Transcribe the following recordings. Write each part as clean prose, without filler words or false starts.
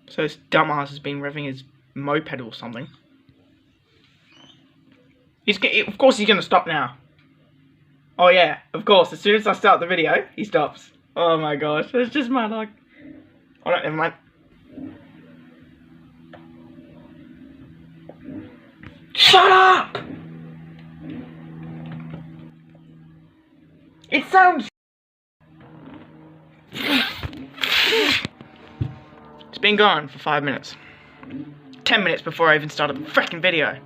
So this dumbass has been revving his moped or something. Of course he's going to stop now. Oh yeah, of course. As soon as I start the video, he stops. Oh my gosh, it's just my luck. Oh no, never mind. Shut up! It sounds... It's been gone for 5 minutes. 10 minutes before I even started the frickin' video.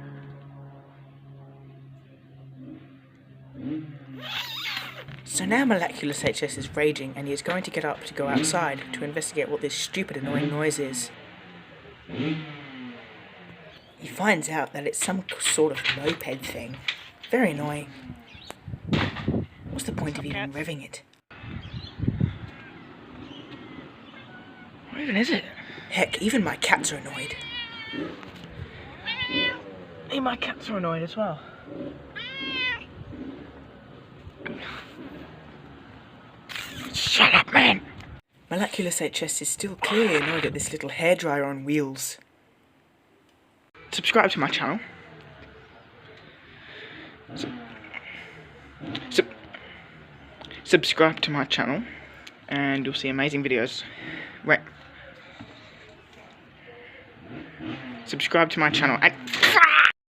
So now Malakulous HS is raging and he is going to get up to go outside to investigate what this stupid annoying noise is. He finds out that it's some sort of moped thing. Very annoying. What's the point of even revving it? What even is it? Heck, even my cats are annoyed. Hey, my cats are annoyed as well. Shut up, man! Malakulous HS is still clearly annoyed at this little hairdryer on wheels. Subscribe to my channel. Subscribe to my channel, and you'll see amazing videos. Right. Subscribe to my channel and...